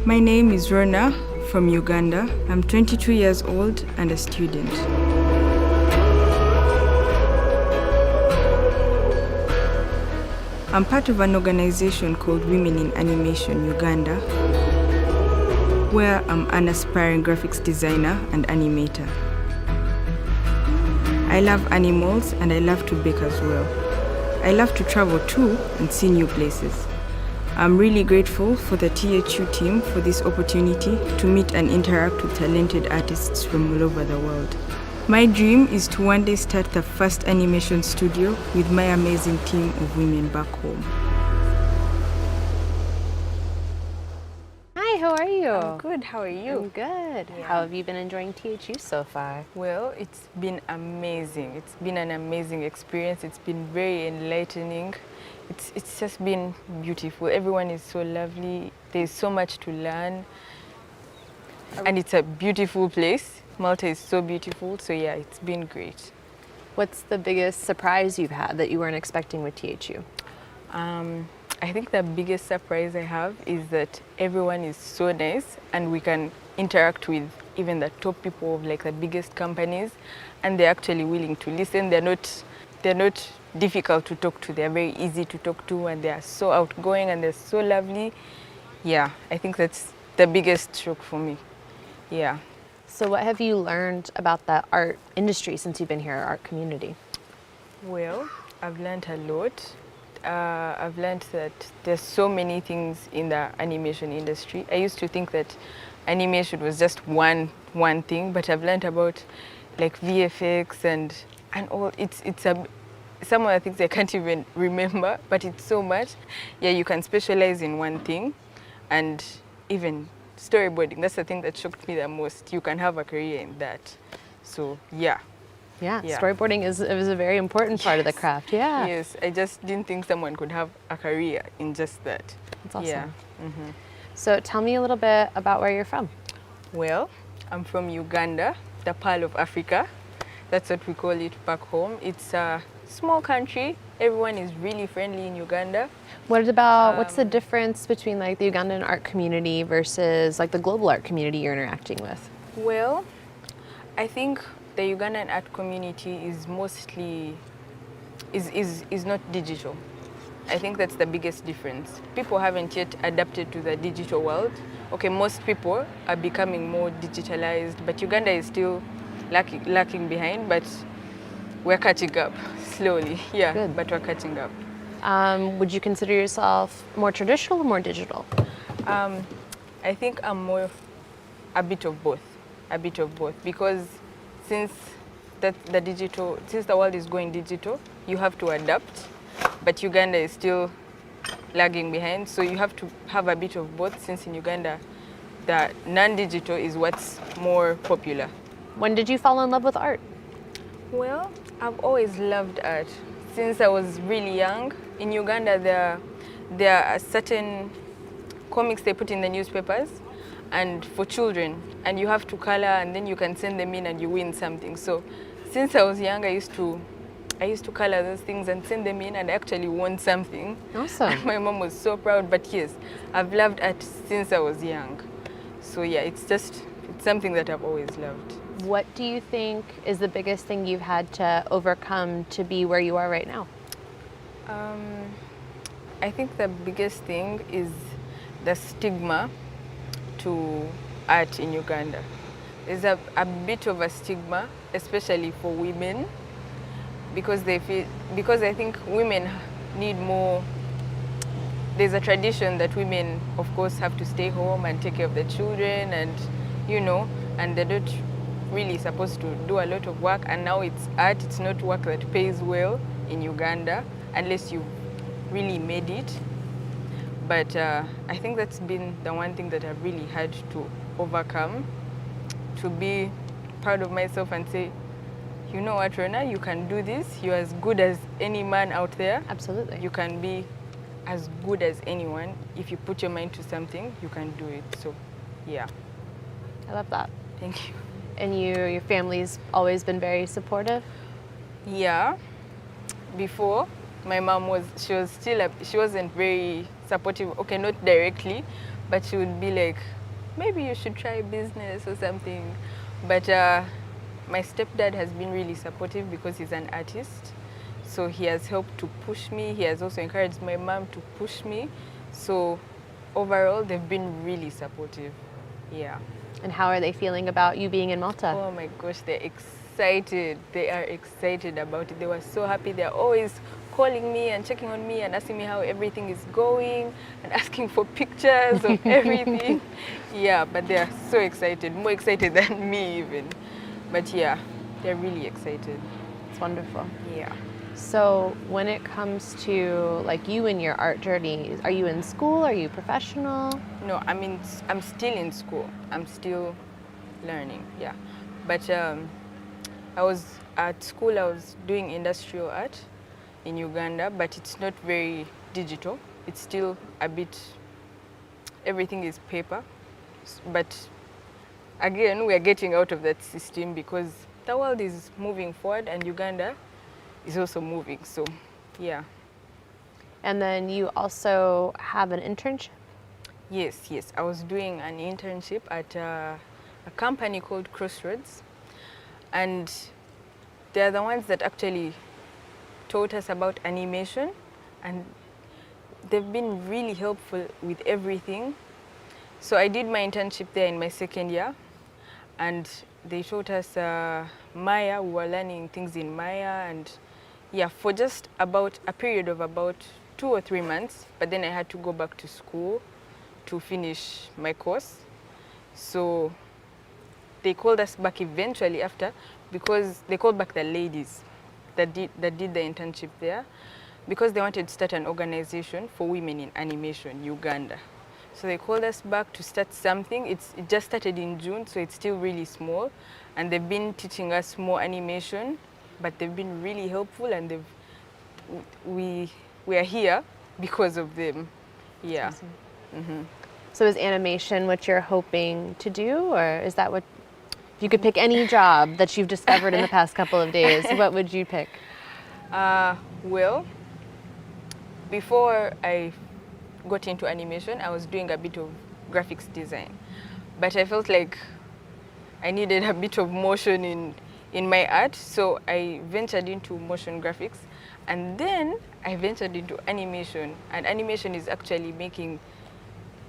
My name is Ronah from Uganda. I'm 22 years old and a student. I'm part of an organization called Women in Animation Uganda, where I'm an aspiring graphics designer and animator. I love animals and I love to bake as well. I love to travel too and see new places. I'm really grateful for the THU team for this opportunity to meet and interact with talented artists from all over the world. My dream is to one day start the first animation studio with my amazing team of women back home. Hi, how are you? I'm good, how are you? I'm good. Yeah. How have you been enjoying THU so far? Well, it's been amazing. It's been an amazing experience. It's been very enlightening. It's just been beautiful. Everyone is so lovely. There's so much to learn. And it's a beautiful place. Malta is so beautiful. So yeah, it's been great. What's the biggest surprise you've had that you weren't expecting with THU? I think the biggest surprise I have is that everyone is so nice and we can interact with even the top people of like the biggest companies, and they're actually willing to listen. They're not difficult to talk to. They're very easy to talk to and they are so outgoing and they're so lovely. Yeah, I think that's the biggest shock for me. Yeah. So what have you learned about the art industry since you've been here, art community? Well, I've learned a lot. I've learned that there's so many things in the animation industry. I used to think that animation was just one thing, but I've learned about like VFX and all. It's some of the things I can't even remember, but it's so much. Yeah, you can specialize in one thing, and even storyboarding. That's the thing that shocked me the most. You can have a career in that. So yeah. Yeah, storyboarding is a very important part of the craft. Yeah. Yes, I just didn't think someone could have a career in just that. That's awesome. Yeah. So tell me a little bit about where you're from. Well, I'm from Uganda, the Pearl of Africa. That's what we call it back home. It's a small country. Everyone is really friendly in Uganda. What about, what's the difference between like the Ugandan art community versus like the global art community you're interacting with? Well, I think the Ugandan art community is mostly, is not digital. I think that's the biggest difference. People haven't yet adapted to the digital world. Okay, most people are becoming more digitalized, but Uganda is still lacking behind, but we're catching up slowly. Yeah, Good. But we're catching up. Would you consider yourself more traditional or more digital? I think I'm more a bit of both, because since the world is going digital, you have to adapt, but Uganda is still lagging behind, so you have to have a bit of both, since in Uganda, the non-digital is what's more popular. When did you fall in love with art? Well, I've always loved art. Since I was really young, in Uganda there are certain comics they put in the newspapers and for children, and you have to color and then you can send them in and you win something. So since I was young, I used to color those things and send them in, and I actually won something. Awesome. And my mom was so proud. But yes, I've loved art since I was young. So yeah, it's something that I've always loved. What do you think is the biggest thing you've had to overcome to be where you are right now? I think the biggest thing is the stigma to art in Uganda. There's a bit of a stigma, especially for women, because I think women need more. There's a tradition that women, of course, have to stay home and take care of the children, and and they're not really supposed to do a lot of work. And now it's art, it's not work that pays well in Uganda, unless you really made it. But I think that's been the one thing that I've really had to overcome, to be proud of myself and say, you know what, Ronah, you can do this. You're as good as any man out there. Absolutely. You can be as good as anyone. If you put your mind to something, you can do it. So, yeah. I love that. Thank you. And your family's always been very supportive? Yeah. Before, my mom she wasn't very supportive. Okay, not directly, but she would be like, maybe you should try business or something. But my stepdad has been really supportive because he's an artist. So he has helped to push me. He has also encouraged my mom to push me. So overall, they've been really supportive. Yeah. And how are they feeling about you being in Malta? Oh my gosh, they're excited. They are excited about it. They were so happy. They're always calling me and checking on me and asking me how everything is going and asking for pictures of everything. Yeah, but they're so excited, more excited than me even. But yeah, they're really excited. It's wonderful. Yeah. So when it comes to like you and your art journey, are you in school? Are you professional? No, I mean, I'm still in school. I'm still learning, yeah. But I was at school, I was doing industrial art in Uganda, but it's not very digital. It's still a bit, everything is paper. But again, we are getting out of that system because the world is moving forward and Uganda is also moving, so yeah. And then you also have an internship? Yes, yes. I was doing an internship at a company called Crossroads, and they're the ones that actually taught us about animation, and they've been really helpful with everything. So I did my internship there in my second year, and they taught us Maya. We were learning things in Maya, and yeah, for just about a period of about 2 or 3 months, but then I had to go back to school to finish my course. So they called us back eventually after, because they called back the ladies that did the internship there, because they wanted to start an organization for women in animation, Uganda. So they called us back to start something. It just started in June, so it's still really small, and they've been teaching us more animation, but they've been really helpful, and we are here because of them. Yeah. Awesome. Mm-hmm. So is animation what you're hoping to do, or is that what, if you could pick any job that you've discovered in the past couple of days, what would you pick? Well, before I got into animation, I was doing a bit of graphics design, but I felt like I needed a bit of motion in my art, so I ventured into motion graphics, and then I ventured into animation, and animation is actually making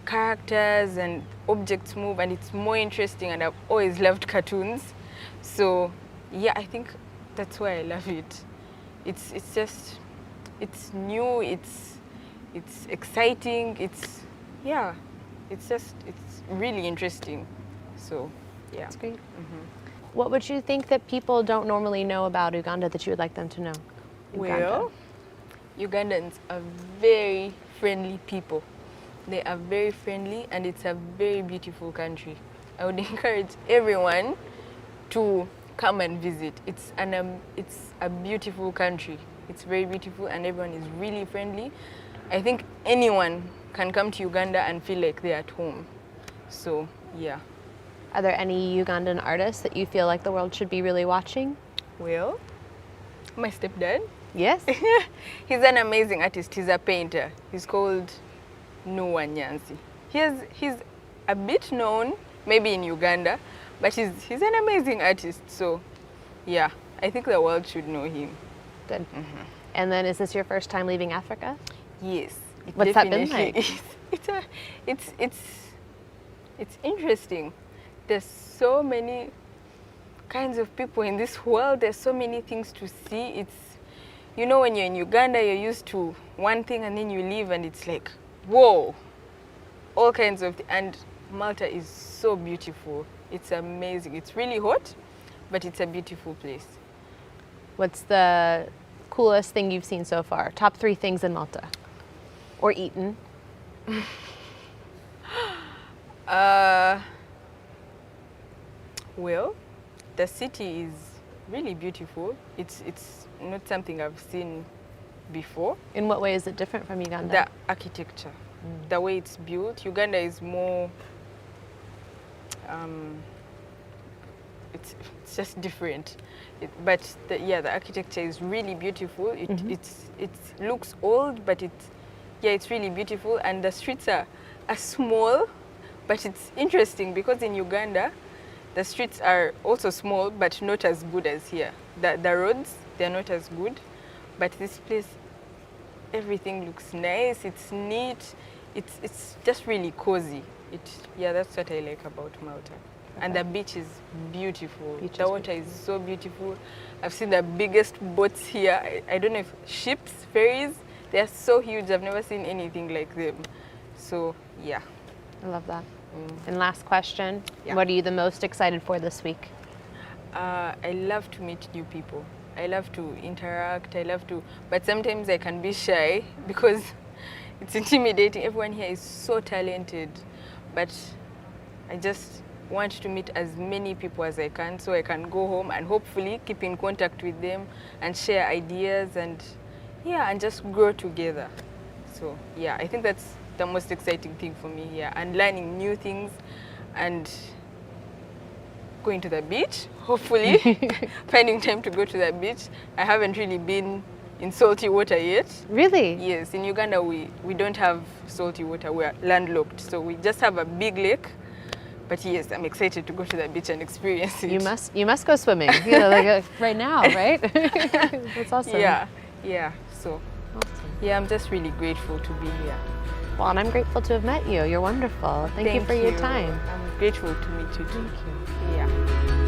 characters and objects move, and it's more interesting, and I've always loved cartoons. So yeah, I think that's why I love it. It's just, it's new, it's exciting, it's really interesting. So yeah. That's great. Mm-hmm. What would you think that people don't normally know about Uganda that you would like them to know? Well, Ugandans are very friendly people. They are very friendly, and it's a very beautiful country. I would encourage everyone to come and visit. It's a beautiful country. It's very beautiful, and everyone is really friendly. I think anyone can come to Uganda and feel like they're at home. So yeah. Are there any Ugandan artists that you feel like the world should be really watching? Well, my stepdad. Yes. He's an amazing artist. He's a painter. He's called Noah Nyanzi. He's a bit known maybe in Uganda, but he's an amazing artist. So yeah, I think the world should know him. Good. Mm-hmm. And then, is this your first time leaving Africa? Yes. What's that been like? It's interesting. There's so many kinds of people in this world. There's so many things to see. It's, you know, when you're in Uganda, you're used to one thing, and then you leave and it's like, whoa, all kinds of, and Malta is so beautiful. It's amazing. It's really hot, but it's a beautiful place. What's the coolest thing you've seen so far? Top 3 things in Malta, or eaten? Well, the city is really beautiful. It's not something I've seen before. In what way is it different from Uganda? The architecture, the way it's built. Uganda is more, it's just different. But the architecture is really beautiful. It looks old, but it's really beautiful. And the streets are small, But it's interesting because in Uganda, the streets are also small, but not as good as here. The roads, they're not as good. But this place, everything looks nice, it's neat, it's just really cozy. Yeah, that's what I like about Malta. And the beach is beautiful. The water is so beautiful. I've seen the biggest boats here. I don't know if ships, ferries, they're so huge. I've never seen anything like them. So, yeah. I love that. And last question, what are you the most excited for this week? I love to meet new people. I love to interact, but sometimes I can be shy because it's intimidating. Everyone here is so talented, but I just want to meet as many people as I can so I can go home and hopefully keep in contact with them and share ideas and just grow together. So yeah, I think that's the most exciting thing for me here, and learning new things and going to the beach, hopefully finding time to go to the beach. I haven't really been in salty water yet. Really? Yes, in Uganda we don't have salty water, we're landlocked, so we just have a big lake. But yes, I'm excited to go to the beach and experience it. You must go swimming, like right now, right? That's awesome. Yeah, so yeah, I'm just really grateful to be here. Well, and I'm grateful to have met you. You're wonderful. Thank you for your time. I'm grateful to meet you too. Thank you. Yeah.